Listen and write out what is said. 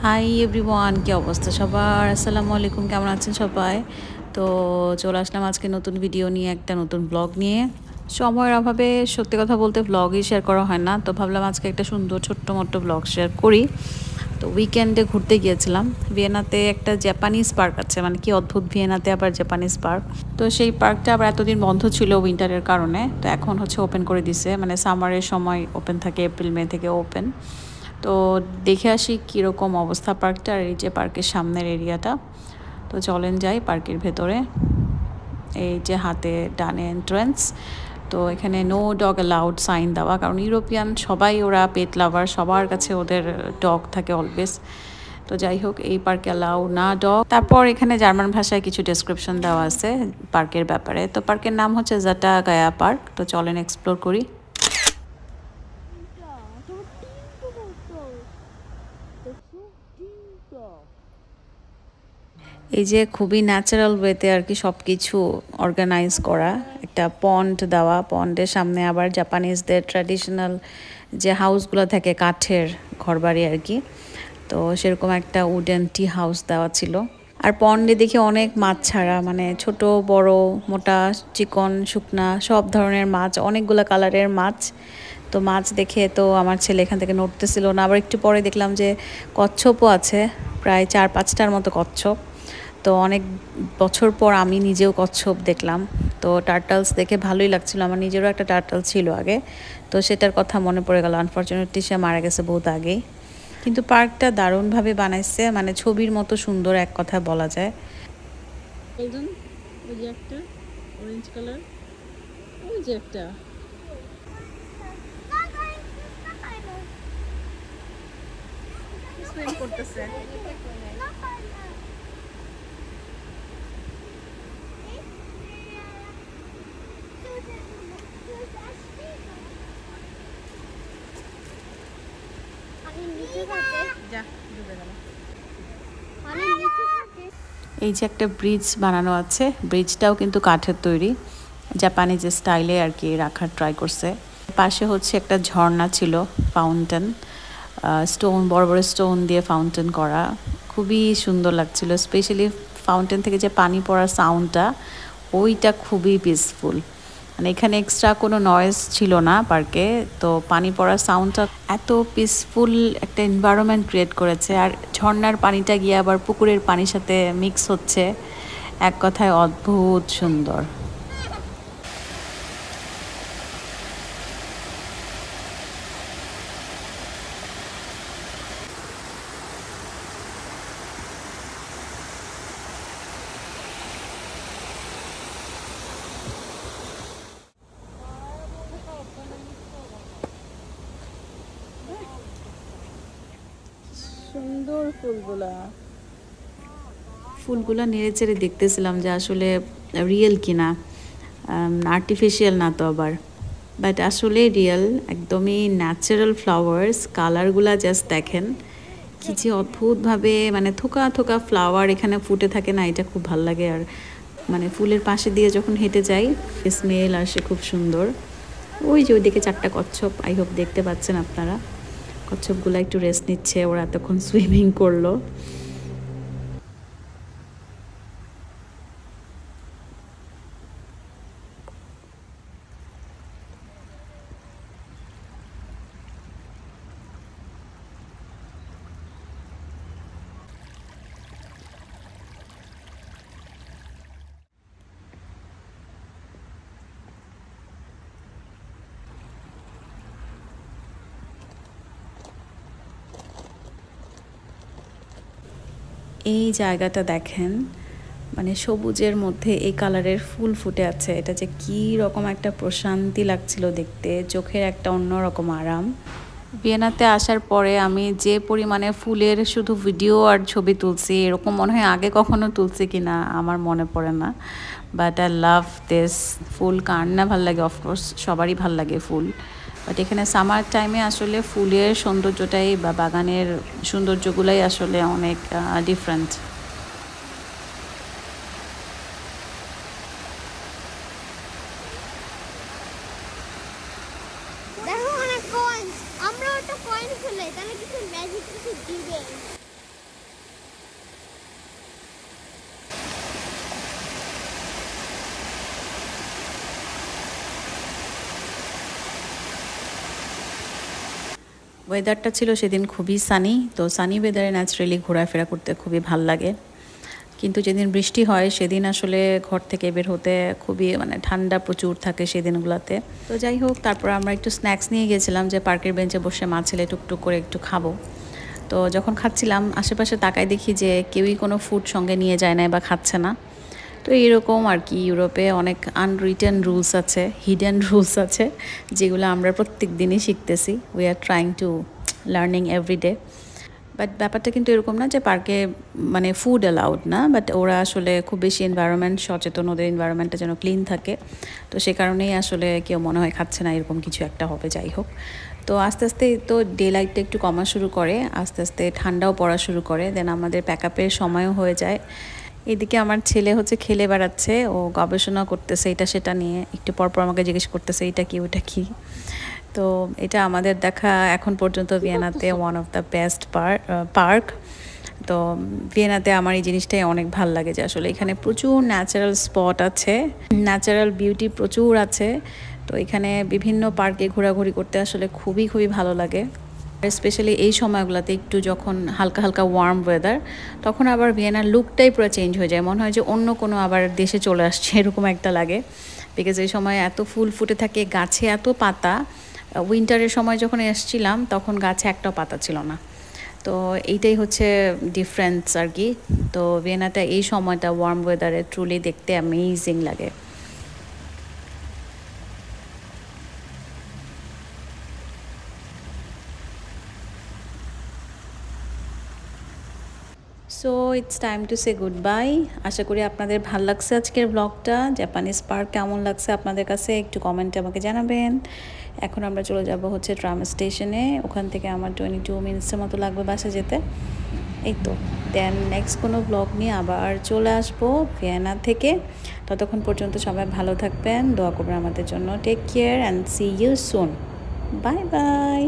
Hi everyone, কি অবস্থা সবার? আসসালামু আলাইকুম, কেমন আছেন সবাই? তো চলে আসলাম আজকে নতুন ভিডিও নিয়ে, একটা নতুন ব্লগ নিয়ে। সময়ের অভাবে সত্যি কথা বলতে ব্লগই শেয়ার করা হয় না, তো ভাবলাম আজকে একটা সুন্দর ছোট্ট মোট্ট ব্লগ শেয়ার করি। তো উইকেন্ডে ঘুরতে গিয়েছিলাম ভিয়েনাতে। একটা জাপানিজ পার্ক আছে, মানে কি অদ্ভুত, ভিয়েনাতে আবার জাপানিজ পার্ক। তো সেই পার্কটা আবার এতদিন বন্ধ ছিল উইন্টারের কারণে, তো এখন হচ্ছে ওপেন করে দিছে, মানে সামারের সময় ওপেন থাকে, এপ্রিল মে থেকে ওপেন। তো দেখে আসি কীরকম অবস্থা পার্কটা, আর এই যে পার্কের সামনের এরিয়াটা। তো চলেন যাই পার্কের ভেতরে। এই যে হাতে ডানে এন্ট্রান্স। তো এখানে নো ডগ অ্যালাউড সাইন দেওয়া, কারণ ইউরোপিয়ান সবাই ওরা পেট লাভার, সবার কাছে ওদের ডগ থাকে অলওয়েজ। তো যাই হোক, এই পার্কে অ্যালাউ না ডগ। তারপর এখানে জার্মান ভাষায় কিছু ডেসক্রিপশন দেওয়া আছে পার্কের ব্যাপারে। তো পার্কের নাম হচ্ছে জাটা গায়া পার্ক। তো চলেন এক্সপ্লোর করি। এই যে খুবই ন্যাচারাল ওয়েতে আর কি সব কিছু অর্গানাইজ করা। একটা পন্ড দেওয়া, পন্ডের সামনে আবার জাপানিজদের ট্র্যাডিশনাল যে হাউসগুলো থাকে, কাঠের ঘরবাড়ি আর কি, তো সেরকম একটা উডেন টি হাউস দেওয়া ছিল। আর পন্ডে দেখি অনেক মাছ ছাড়া, মানে ছোট বড় মোটা চিকন শুকনা সব ধরনের মাছ, অনেকগুলো কালারের মাছ। তো মাছ দেখে তো আমার ছেলে এখান থেকে নড়তেছিল না। আবার একটু পরে দেখলাম যে কচ্ছপও আছে, প্রায় 4-5টার মতো কচ্ছপ। তো অনেক বছর পর আমি নিজেও কচ্ছপ দেখলাম। তো টার্টলস দেখে ভালোই লাগছিল, আমার নিজেরও একটা টার্টল ছিল আগে, তো সেটার কথা মনে পড়ে গেল। আনফর্চুনেটলি সে মারা গেছে বহুত আগেই। কিন্তু পার্কটা দারুণভাবে বানাইছে, মানে ছবির মতো সুন্দর এক কথা বলা যায়। গোল্ডেন, ওই যে একটা অরেঞ্জ কালার, ওই যে একটা সুইম করতেছে। এই যে একটা ব্রিজ বানানো আছে, ব্রিজটাও কিন্তু কাঠের তৈরি, জাপানিজ স্টাইলে আর কি রাখার ট্রাই করছে। পাশে হচ্ছে একটা ঝর্ণা ছিল, ফাউন্টেন, স্টোন, বড় বড় স্টোন দিয়ে ফাউন্টেন করা, খুবই সুন্দর লাগছিল। স্পেশালি ফাউন্টেন থেকে যে পানি পড়ার সাউন্ডটা, ওইটা খুবই পিসফুল। মানে এখানে এক্সট্রা কোনো নয়েজ ছিল না পার্কে, তো পানি পড়ার সাউন্ডটা এত পিসফুল একটা এনভায়রনমেন্ট ক্রিয়েট করেছে। আর ঝর্ণার পানিটা গিয়ে আবার পুকুরের পানির সাথে মিক্স হচ্ছে, এক কথায় অদ্ভুত সুন্দর। সুন্দর ফুলগুলা নেড়ে চেড়ে দেখতেছিলাম যে আসলে রিয়েল কিনা, আর্টিফিশিয়াল না তো আবার, বাট আসলে রিয়েল, একদমই ন্যাচারাল ফ্লাওয়ার্স। কালারগুলা জাস্ট দেখেন কি যে অদ্ভুতভাবে, মানে থোকা থোকা ফ্লাওয়ার এখানে ফুটে থাকে না, এটা খুব ভাল লাগে। আর মানে ফুলের পাশে দিয়ে যখন হেঁটে যাই, স্মেল আসে খুব সুন্দর। ওই যে ওইদিকে 4টা কচ্ছপ, আই হোপ দেখতে পাচ্ছেন আপনারা। কচ্ছপগুলো একটু রেস্ট নিচ্ছে, ওরা এতক্ষণ সুইমিং করলো। এই জায়গাটা দেখেন, মানে সবুজের মধ্যে এই কালারের ফুল ফুটে আছে, এটা যে কি রকম একটা প্রশান্তি লাগছিল দেখতে, চোখের একটা অন্যরকম আরাম। ভিয়েনাতে আসার পরে আমি যে পরিমাণে ফুলের শুধু ভিডিও আর ছবি তুলছি, এরকম মনে হয় আগে কখনো তুলছি কিনা আমার মনে পড়ে না। But I love this. ফুল কার না ভাল লাগে, অফকোর্স সবারই ভাল লাগে ফুল, বাট এখানে সামার টাইমে আসলে ফুলের সৌন্দর্যটাই বা বাগানের সৌন্দর্যগুলাই আসলে অনেক ডিফারেন্ট। দেখো অনেক কয়েন, আমরা ওটা কয়েন খুলে তাহলে কিছু ম্যাজিক কিছু দিবে। ওয়েদারটা ছিল সেদিন খুবই সানি, তো সানি ওয়েদারে ন্যাচারালি ঘোরাফেরা করতে খুবই ভাল লাগে। কিন্তু যেদিন বৃষ্টি হয় সেদিন আসলে ঘর থেকে বের হতে খুবই মানে ঠান্ডা প্রচুর থাকে সেদিনগুলোতে। তো যাই হোক, তারপর আমরা একটু স্ন্যাক্স নিয়ে গেছিলাম যে পার্কের বেঞ্চে বসে মা ছেলে টুকটুক করে একটু খাবো। তো যখন খাচ্ছিলাম আশেপাশে তাকায় দেখি যে কেউই কোনো ফুড সঙ্গে নিয়ে যায় না বা খাচ্ছে না। তো এরকম আর কি, ইউরোপে অনেক আনরিটেন রুলস আছে, হিডেন রুলস আছে, যেগুলো আমরা প্রত্যেক দিনই শিখতেছি। We are trying to learning everyday. But ব্যাপারটা কিন্তু এরকম না যে পার্কে মানে ফুড অ্যালাউড না, বাট ওরা আসলে খুব বেশি এনভায়রনমেন্ট সচেতন, ওদের এনভায়রনমেন্টটা যেন ক্লিন থাকে। তো সে কারণেই আসলে কেউ মনে হয় খাচ্ছে না, এরকম কিছু একটা হবে। যাই হোক, তো আস্তে আস্তে তো ডে লাইটটা একটু কমা শুরু করে, আস্তে আস্তে ঠান্ডাও পড়া শুরু করে, দেন আমাদের প্যাক আপের সময়ও হয়ে যায়। এদিকে আমার ছেলে হচ্ছে খেলে বেড়াচ্ছে, ও গবেষণা করতেছে এটা সেটা নিয়ে, একটু পরপর আমাকে জিজ্ঞেস করতেছে এটা কি ওটা কি। তো এটা আমাদের দেখা এখন পর্যন্ত ভিয়েনাতে one of the best park. তো ভিয়েনাতে আমার এই জিনিসটাই অনেক ভাল লাগে যে আসলে এখানে প্রচুর ন্যাচারাল স্পট আছে, ন্যাচারাল বিউটি প্রচুর আছে। তো এখানে বিভিন্ন পার্কে ঘোরাঘুরি করতে আসলে খুবই খুবই ভালো লাগে। স্পেশালি এই সময়গুলোতে একটু যখন হালকা হালকা ওয়ার্ম ওয়েদার, তখন আবার ভিয়েনার লুকটাই পুরো চেঞ্জ হয়ে যায়, মনে হয় যে অন্য কোনো আবার দেশে চলে আসছে এরকম একটা লাগে। বিকজ এই সময় এত ফুল ফুটে থাকে, গাছে এত পাতা। উইন্টারের সময় যখন এসেছিলাম তখন গাছে একটাও পাতা ছিল না। তো এইটাই হচ্ছে ডিফারেন্স আর কি। তো ভিয়েনাটা এই সময়টা ওয়ার্ম ওয়েদারে ট্রুলি দেখতে অ্যামেজিং লাগে। So it's time to say goodbye. আশা করি আপনাদের ভাল লাগছে আজকের ব্লগটা। জাপানিজ পার্ক কেমন লাগছে আপনাদের কাছে একটু কমেন্টে আমাকে জানাবেন। এখন আমরা চলে যাব হচ্ছে ট্রাম স্টেশনে, ওখান থেকে আমার 22 মিনিটসের মতো লাগবে বাসা যেতে। এই তো, দেন নেক্সট কোনো ব্লগ নিয়ে আবার চলে আসবো ভিয়েনা থেকে। ততক্ষণ পর্যন্ত সবাই ভালো থাকবেন, দোয়া করবেন আমাদের জন্য। Take care and see you soon. Bye by.